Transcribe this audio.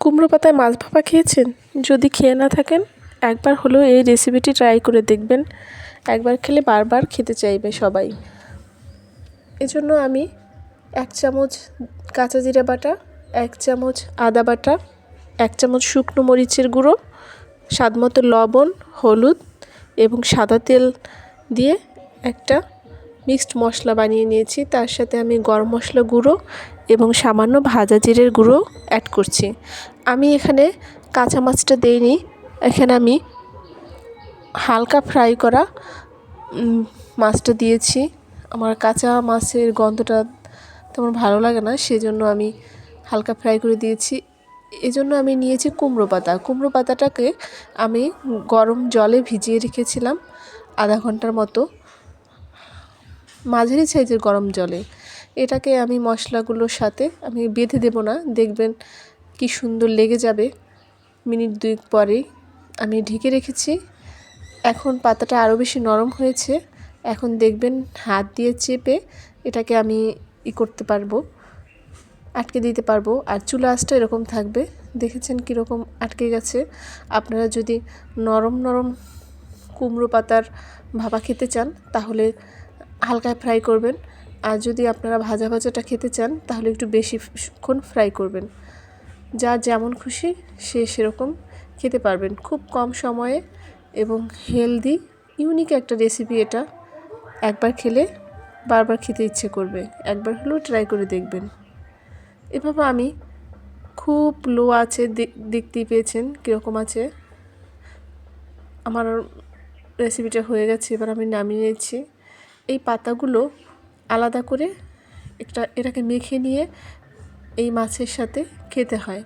কুমড়ো পাতায় মাছ ভাপা খেয়েছেন? যদি খেয়ে না থাকেন একবার হলেও এই রেসিপিটি ট্রাই করে দেখবেন। একবার খেলে বারবার খেতে চাইবে সবাই। এজন্য আমি 1 চামচ কাঁচা জিরা বাটা, 1 চামচ আদা বাটা, 1 চামচ শুকনো মরিচের গুঁড়ো, স্বাদমতো লবণ, হলুদ এবং সাদা তেল দিয়ে একটা মিক্সড মশলা বানিয়ে নিয়েছি। তার সাথে আমি গরম মশলা গুঁড়ো এবং সামান্য ভাজা জিরের গুঁড়ো অ্যাড করছি। আমি এখানে কাঁচা মাছটা দেইনি, এখানে আমি হালকা ফ্রাই করা মাছটা দিয়েছি। আমার কাঁচা মাছের গন্ধটা তেমন ভালো লাগে না, সেজন্য আমি হালকা ফ্রাই করে দিয়েছি। এজন্য আমি নিয়েছি কুমড়ো পাতা। কুমড়ো পাতাটাকে আমি গরম জলে ভিজিয়ে রেখেছিলাম আধা ঘন্টার মতো, মাঝারি সাইজের গরম জলে। এটাকে আমি মশলাগুলোর সাথে আমি বেঁধে দেব না, দেখবেন কি সুন্দর লেগে যাবে মিনিট 2 পরেই। আমি ঢেকে রেখেছি। এখন পাতাটা আরও বেশি নরম হয়েছে। এখন দেখবেন হাত দিয়ে চেপে এটাকে আমি করতে পারবো, আটকে দিতে পারবো। আর চুলা আঁচটা এরকম থাকবে। দেখেছেন কীরকম আটকে গেছে। আপনারা যদি নরম নরম কুমড়ো পাতার ভাপা খেতে চান তাহলে হালকা ফ্রাই করবেন, আর যদি আপনারা ভাজা ভাজাটা খেতে চান তাহলে একটু বেশিক্ষণ ফ্রাই করবেন। যার যেমন খুশি সে সেরকম খেতে পারবেন খুব কম সময়ে এবং হেলদি ইউনিক একটা রেসিপি এটা। একবার খেলে বারবার খেতে ইচ্ছে করবে, একবার হলেও ট্রাই করে দেখবেন। এভাবে আমি খুব লো আছে, দেখতেই পেয়েছেন কীরকম আছে। আমার রেসিপিটা হয়ে গেছে, এবার আমি নামিয়ে নিয়েছি। এই পাতাগুলো আলাদা করে এটাকে মেখে নিয়ে এই মাছের সাথে খেতে হয়।